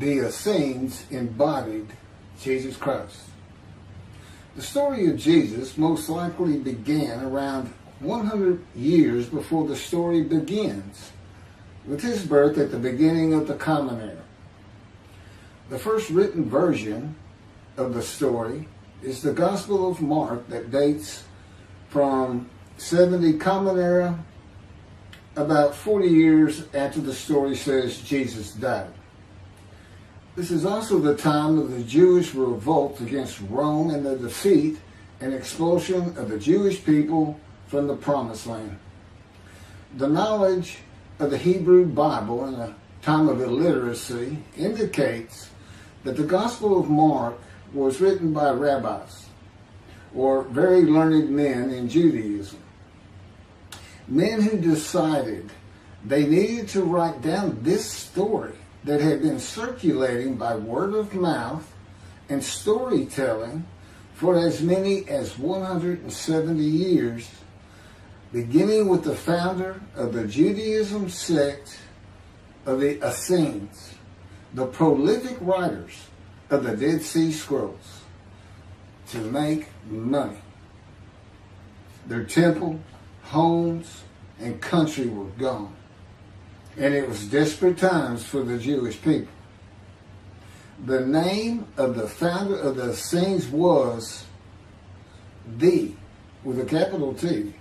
the Essenes embodied Jesus Christ. The story of Jesus most likely began around 100 years before the story begins, with his birth at the beginning of the Common Era. The first written version of the story is the Gospel of Mark that dates from 70 Common Era, about 40 years after the story says Jesus died. This is also the time of the Jewish revolt against Rome and the defeat and expulsion of the Jewish people from the Promised Land. The knowledge of the Hebrew Bible in a time of illiteracy indicates that the Gospel of Mark was written by rabbis, or very learned men in Judaism. Men who decided they needed to write down this story that had been circulating by word of mouth and storytelling for as many as 170 years, beginning with the founder of the Judaism sect of the Essenes, the prolific writers of the Dead Sea Scrolls, to make money. Their temple, homes, and country were gone, and it was desperate times for the Jewish people. The name of the founder of the Essenes was with a capital T,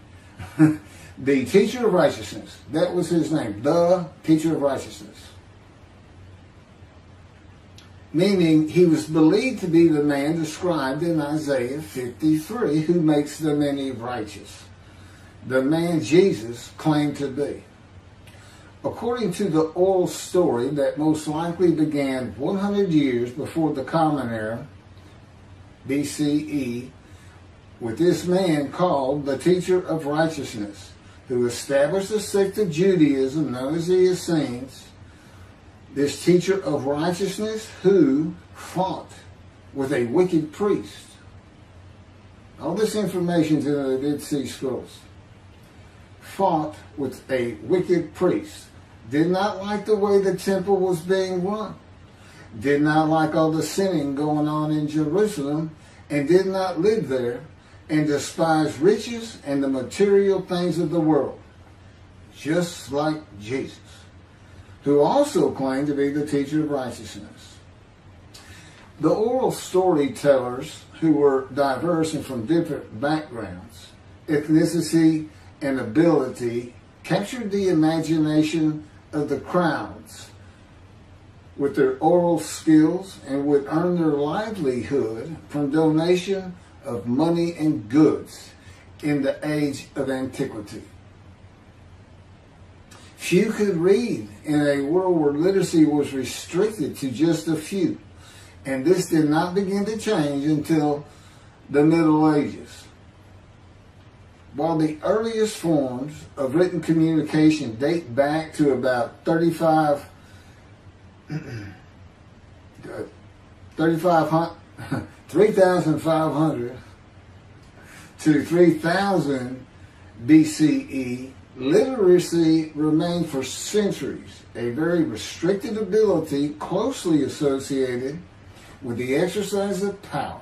the Teacher of Righteousness. That was his name, the Teacher of Righteousness. Meaning he was believed to be the man described in Isaiah 53 who makes the many righteous. The man Jesus claimed to be. According to the oral story that most likely began 100 years before the Common Era, BCE, with this man called the Teacher of Righteousness, who established a sect of Judaism known as the Essenes, this teacher of righteousness who fought with a wicked priest. All this information is in the Dead Sea Scrolls. Fought with a wicked priest. Did not like the way the temple was being run. Did not like all the sinning going on in Jerusalem, and did not live there, and despised riches and the material things of the world, just like Jesus, who also claimed to be the teacher of righteousness. The oral storytellers, who were diverse and from different backgrounds, ethnicity, and ability, captured the imagination of the crowds with their oral skills and would earn their livelihood from donation of money and goods in the age of antiquity. Few could read in a world where literacy was restricted to just a few, and this did not begin to change until the Middle Ages. While the earliest forms of written communication date back to about 3,500 to 3000 BCE, literacy remained for centuries a very restricted ability closely associated with the exercise of power.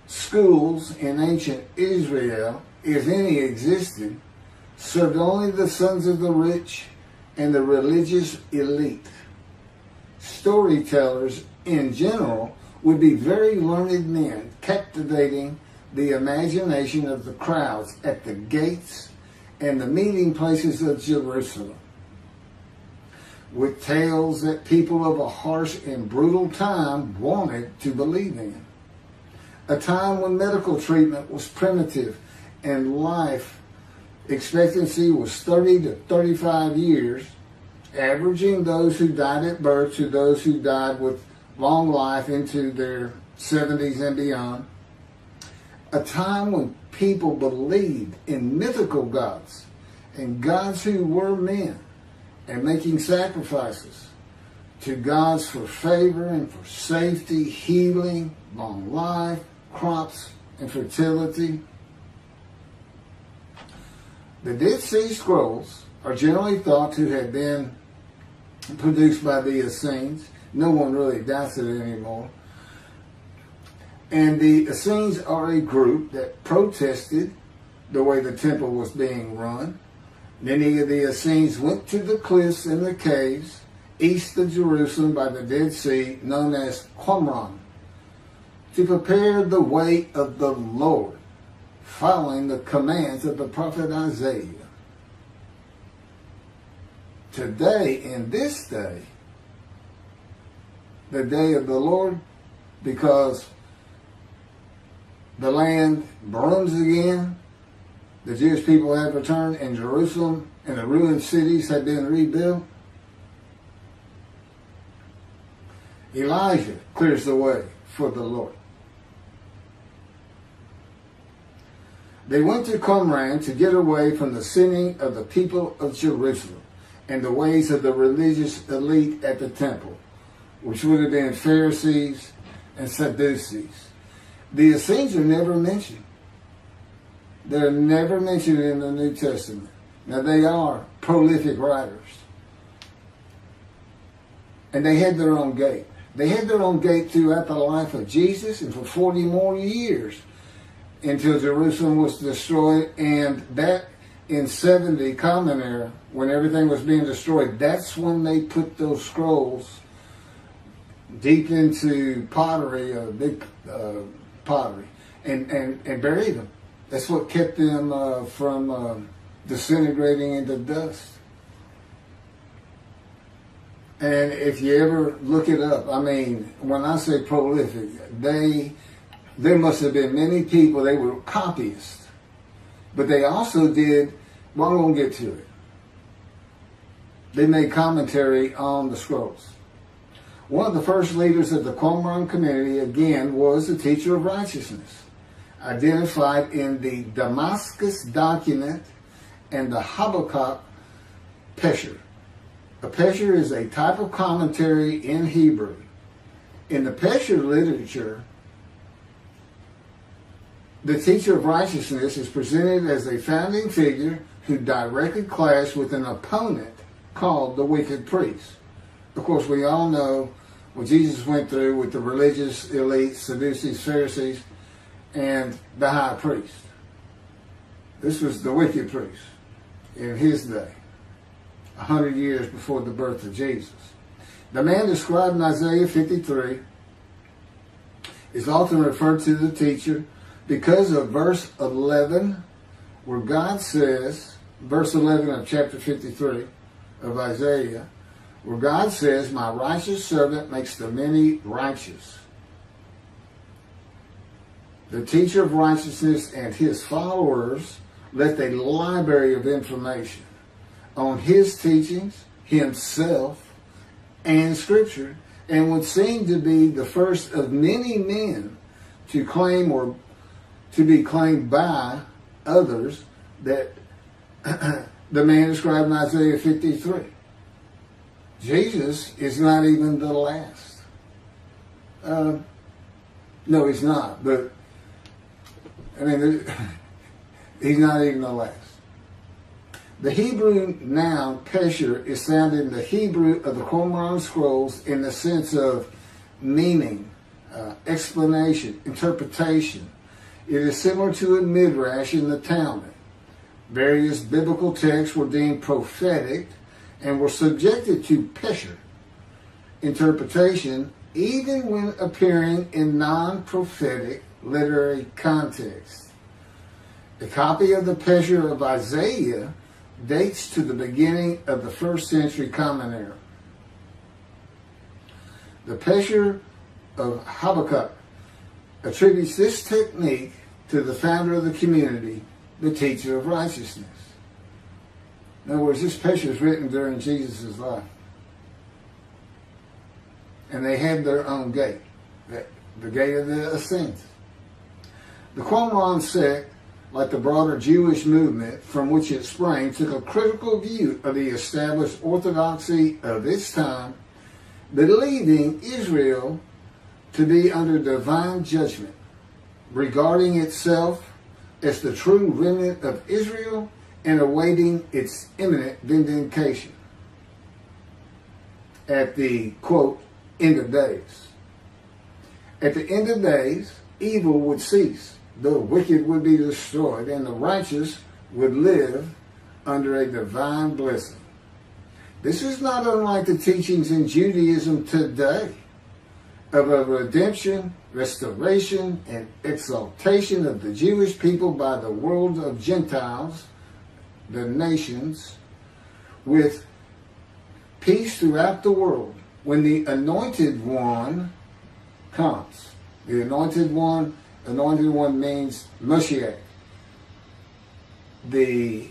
Schools in ancient Israel, if any existed, served only the sons of the rich and the religious elite. Storytellers in general would be very learned men, captivating the imagination of the crowds at the gates and the meeting places of Jerusalem, with tales that people of a harsh and brutal time wanted to believe in. A time when medical treatment was primitive and life expectancy was 30 to 35 years, averaging those who died at birth to those who died with long life into their 70s and beyond. A time when people believed in mythical gods and gods who were men, and making sacrifices to gods for favor and for safety, healing, long life, crops, and fertility. The Dead Sea Scrolls are generally thought to have been produced by the Essenes, No one really doubts it anymore. And the Essenes are a group that protested the way the temple was being run. Many of the Essenes went to the cliffs and the caves east of Jerusalem by the Dead Sea, known as Qumran, to prepare the way of the Lord, following the commands of the prophet Isaiah. Today, in this day, the day of the Lord, because the land burns again, the Jewish people have returned, and Jerusalem and the ruined cities have been rebuilt, Elijah clears the way for the Lord. They went to Qumran to get away from the sinning of the people of Jerusalem and the ways of the religious elite at the temple, which would have been Pharisees and Sadducees. The Essenes are never mentioned. They're never mentioned in the New Testament. Now, they are prolific writers. And they had their own gate. They had their own gate throughout the life of Jesus and for 40 more years until Jerusalem was destroyed. And that in 70 Common Era, when everything was being destroyed, that's when they put those scrolls deep into pottery, big pottery, and buried them. That's what kept them from disintegrating into dust. And if you ever look it up, I mean, when I say prolific, there must have been many people, they were copyists. But they also did, well, I'm going to get to it. They made commentary on the scrolls. One of the first leaders of the Qumran community, again, was the teacher of righteousness, identified in the Damascus document and the Habakkuk Pesher. A Pesher is a type of commentary in Hebrew. In the Pesher literature, the teacher of righteousness is presented as a founding figure who directly clashed with an opponent called the wicked priest. Of course, we all know what Jesus went through with the religious elite, Sadducees, Pharisees, and the high priest. This was the wicked priest in his day, 100 years before the birth of Jesus. The man described in Isaiah 53 is often referred to the teacher because of verse 11, where God says, verse 11 of chapter 53 of Isaiah, where God says, "My righteous servant makes the many righteous." The teacher of righteousness and his followers left a library of information on his teachings, himself, and Scripture, and would seem to be the first of many men to claim or to be claimed by others that the man described in Isaiah 53. Jesus is not even the last. No, he's not. But, I mean, he's not even the last. The Hebrew noun pesher is found in the Hebrew of the Qumran scrolls in the sense of meaning, explanation, interpretation. It is similar to a midrash in the Talmud. Various biblical texts were deemed prophetic and were subjected to pesher interpretation even when appearing in non-prophetic literary context. A copy of the pesher of Isaiah dates to the beginning of the 1st century Common Era. The pesher of Habakkuk attributes this technique to the founder of the community, the teacher of righteousness. In other words, this pesher is written during Jesus' life. And they had their own gate, the gate of the Essenes. The Qumran sect, like the broader Jewish movement from which it sprang, took a critical view of the established orthodoxy of its time, believing Israel to be under divine judgment, regarding itself as the true remnant of Israel and awaiting its imminent vindication. At the, quote, end of days. At the end of days, evil would cease, the wicked would be destroyed, and the righteous would live under a divine blessing. This is not unlike the teachings in Judaism today of a redemption, restoration, and exaltation of the Jewish people by the world of Gentiles, the nations, with peace throughout the world when the Anointed One comes. The Anointed One means Moshiach. The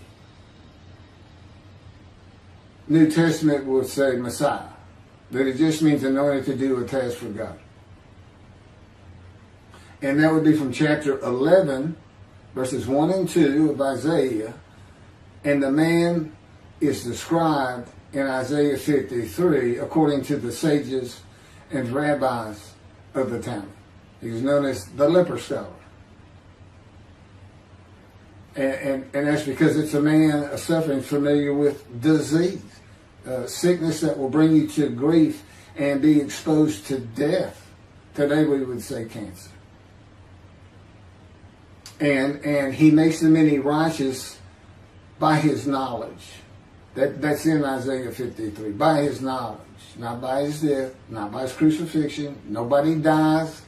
New Testament will say Messiah, but it just means anointed to do a task for God. And that would be from chapter 11, verses 1 and 2 of Isaiah. And the man is described in Isaiah 53 according to the sages and rabbis of the time. He's known as the leper scholar. And that's because it's a man suffering familiar with disease, sickness that will bring you to grief and be exposed to death. Today we would say cancer. And he makes the many righteous by his knowledge. That's in Isaiah 53. By his knowledge. Not by his death, not by his crucifixion. Nobody dies.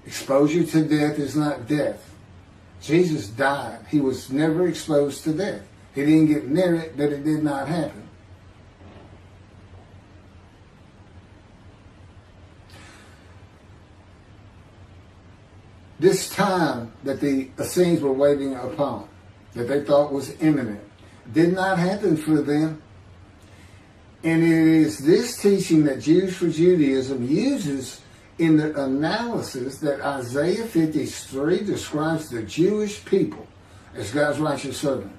Exposure to death is not death. Jesus died. He was never exposed to death. He didn't get near it, but it did not happen. This time that the Essenes were waiting upon, that they thought was imminent, did not happen for them. And it is this teaching that Jews for Judaism uses in the analysis that Isaiah 53 describes the Jewish people as God's righteous servant,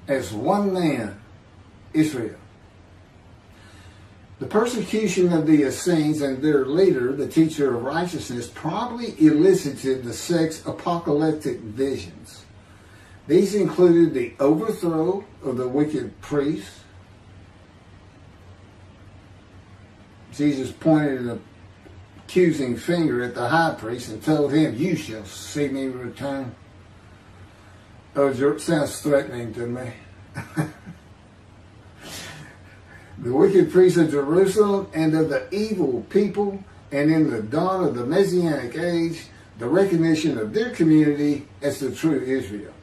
as one man, Israel. The persecution of the Essenes and their leader, the teacher of righteousness, probably elicited the sect's apocalyptic visions. These included the overthrow of the wicked priests. Jesus pointed an accusing finger at the high priest and told him, "You shall see me return." Oh, it sounds threatening to me. The wicked priests of Jerusalem and of the evil people, and in the dawn of the Messianic age, the recognition of their community as the true Israel.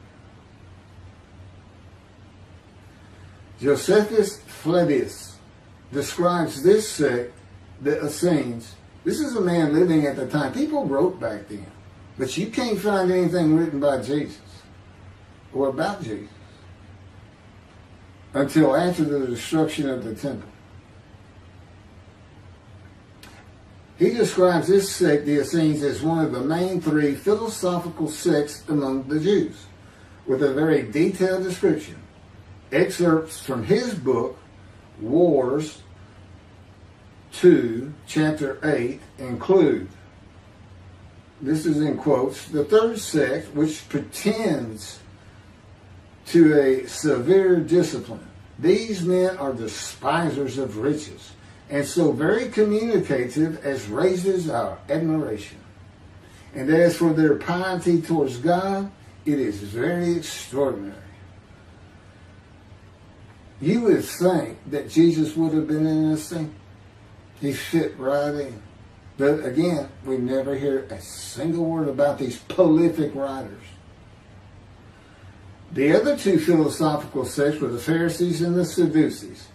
Josephus Flavius describes this sect, the Essenes. This is a man living at the time. People wrote back then, but you can't find anything written by Jesus or about Jesus until after the destruction of the temple. He describes this sect, the Essenes, as one of the main three philosophical sects among the Jews, with a very detailed description. Excerpts from his book, Wars 2, chapter 8, include, this is in quotes, the third sect, which pretends to a severe discipline. These men are despisers of riches, and so very communicative as raises our admiration. And as for their piety towards God, it is very extraordinary. You would think that Jesus would have been in this thing. He fit right in. But again, we never hear a single word about these prolific writers. The other two philosophical sects were the Pharisees and the Sadducees.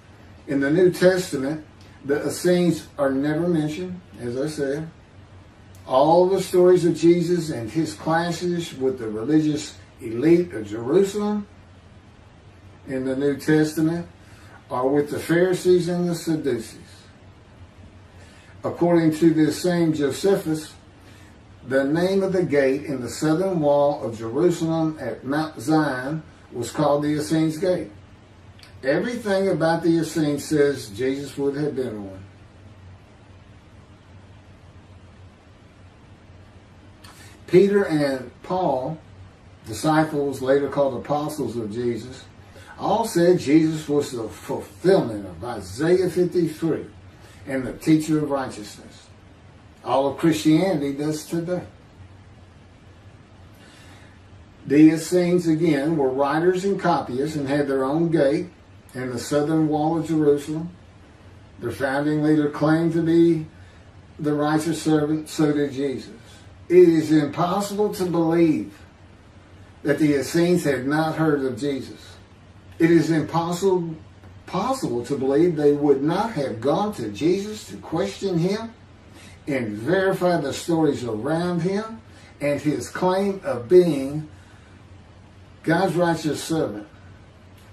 In the New Testament, the Essenes are never mentioned, as I said. All the stories of Jesus and his clashes with the religious elite of Jerusalem in the New Testament are with the Pharisees and the Sadducees. According to this same Josephus, the name of the gate in the southern wall of Jerusalem at Mount Zion was called the Essenes Gate. Everything about the Essenes says Jesus would have been one. Peter and Paul, disciples later called apostles of Jesus, all said Jesus was the fulfillment of Isaiah 53. and the teacher of righteousness. All of Christianity does today. The Essenes, again, were writers and copyists and had their own gate in the southern wall of Jerusalem. Their founding leader claimed to be the righteous servant, so did Jesus. It is impossible to believe that the Essenes had not heard of Jesus. It is impossible to believe they would not have gone to Jesus to question him and verify the stories around him and his claim of being God's righteous servant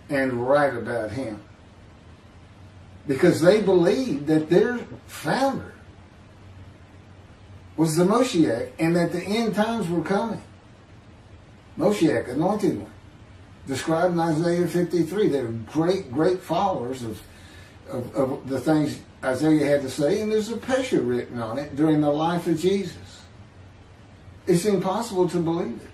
and write about him. Because they believed that their founder was the Moshiach and that the end times were coming. Moshiach, anointed one, described in Isaiah 53. They're great followers of the things Isaiah had to say, and there's a picture written on it during the life of Jesus. It's impossible to believe it.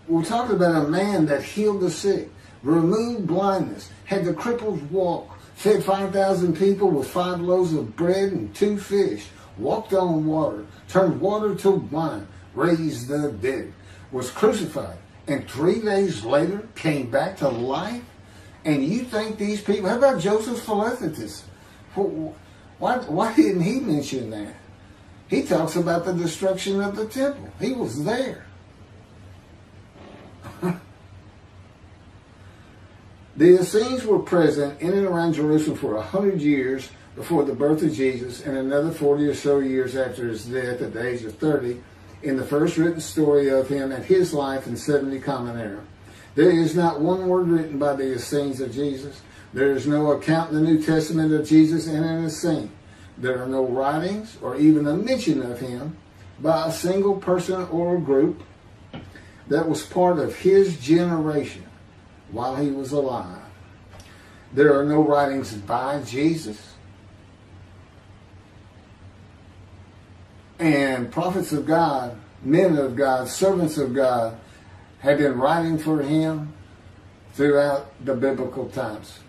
We're talking about a man that healed the sick, removed blindness, had the cripples walk, fed 5,000 people with 5 loaves of bread and 2 fish, walked on water, turned water to wine, raised the dead, was crucified, and 3 days later came back to life? And you think these people, how about Joseph Philadelphus? Why didn't he mention that? He talks about the destruction of the temple. He was there. The Essenes were present in and around Jerusalem for 100 years before the birth of Jesus and another 40 or so years after his death at the age of 30 in the first written story of him and his life in 70 Common Era. There is not one word written by the Essenes of Jesus. There is no account in the New Testament of Jesus and an Essene. There are no writings or even a mention of him by a single person or a group that was part of his generation while he was alive. There are no writings by Jesus. And prophets of God, men of God, servants of God had been writing for him throughout the biblical times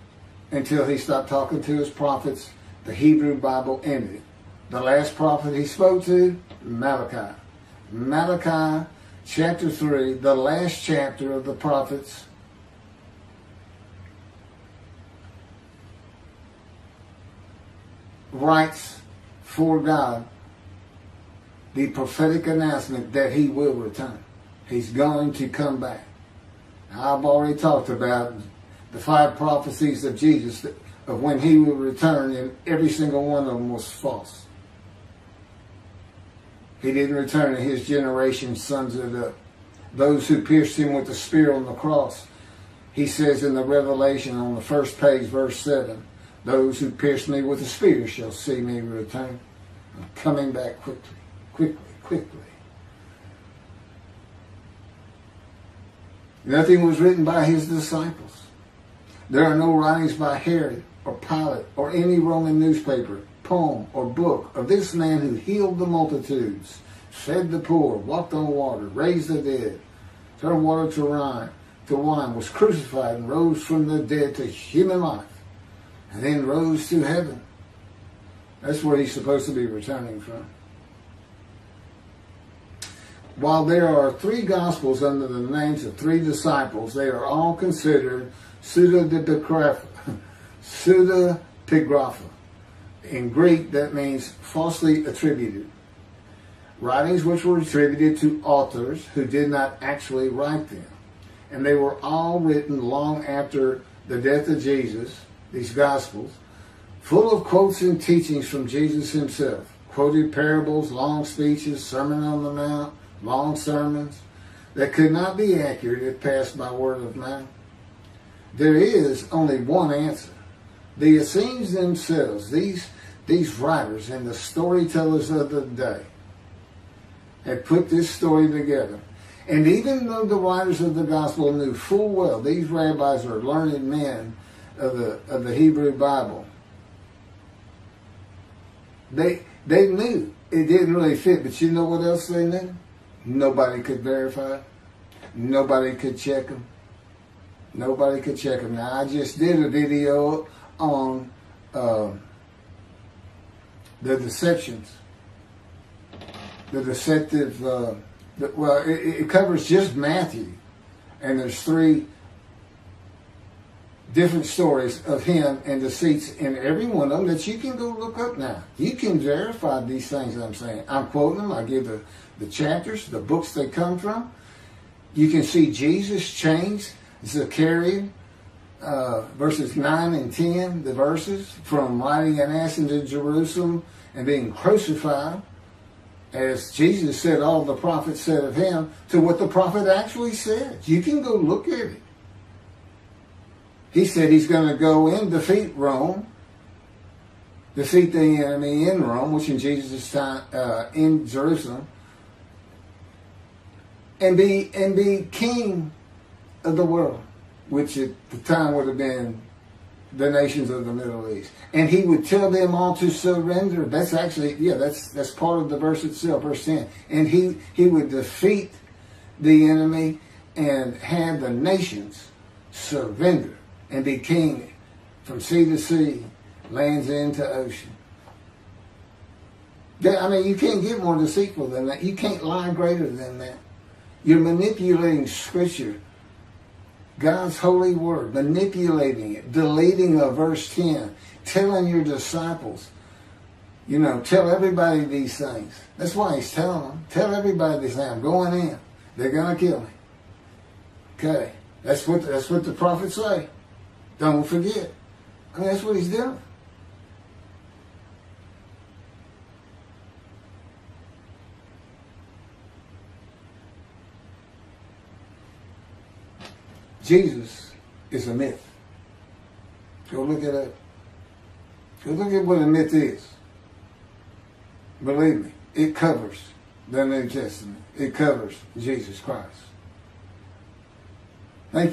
until he stopped talking to his prophets. The Hebrew Bible ended. The last prophet he spoke to, Malachi. Malachi chapter 3, the last chapter of the prophets, writes for God the prophetic announcement that he will return. He's going to come back. I've already talked about the 5 prophecies of Jesus of when he will return, and every single one of them was false. He didn't return, and his generation sums it up. Those who pierced him with the spear on the cross, he says in the Revelation on the first page, verse 7, those who pierced me with the spear shall see me return. I'm coming back quickly. Nothing was written by his disciples. There are no writings by Herod or Pilate or any Roman newspaper, poem, or book of this man who healed the multitudes, fed the poor, walked on water, raised the dead, turned water to wine, was crucified and rose from the dead to human life, and then rose to heaven. That's where he's supposed to be returning from. While there are 3 Gospels under the names of 3 disciples, they are all considered pseudepigrapha. In Greek, that means falsely attributed. Writings which were attributed to authors who did not actually write them. And they were all written long after the death of Jesus, these Gospels, full of quotes and teachings from Jesus himself. Quoted parables, long speeches, Sermon on the Mount, long sermons that could not be accurate if passed by word of mouth. There is only one answer. The Essenes themselves, these writers and the storytellers of the day, had put this story together. And even though the writers of the gospel knew full well these rabbis are learned men of the Hebrew Bible, they knew it didn't really fit. But you know what else they knew? Nobody could verify it. Nobody could check them. Nobody could check them. Now, I just did a video on the deceptions. The deceptive, it covers just Matthew. And there's 3 different stories of him and deceits in every one of them that you can go look up now. You can verify these things that I'm saying. I'm quoting them. I give the chapters, the books they come from. You can see Jesus change Zechariah, verses 9 and 10, the verses, from riding an ass into Jerusalem and being crucified, as Jesus said all the prophets said of him, to what the prophet actually said. You can go look at it. He said he's going to go and defeat Rome, defeat the enemy in Rome, which in Jesus' time, in Jerusalem, and be king of the world, which at the time would have been the nations of the Middle East. And he would tell them all to surrender. That's actually, that's part of the verse itself, verse 10. And he would defeat the enemy and have the nations surrender and be king from sea to sea, lands into ocean. I mean, you can't get more deceitful than that. You can't lie greater than that. You're manipulating Scripture, God's holy word, manipulating it, deleting a verse 10, telling your disciples, tell everybody these things. That's why he's telling them. Tell everybody these things. I'm going in. They're going to kill me. Okay. That's what the prophets say. Don't forget. I mean, that's what he's doing. Jesus is a myth. Go look it up. Go look at what a myth is. Believe me, it covers the New Testament. It covers Jesus Christ. Thank you.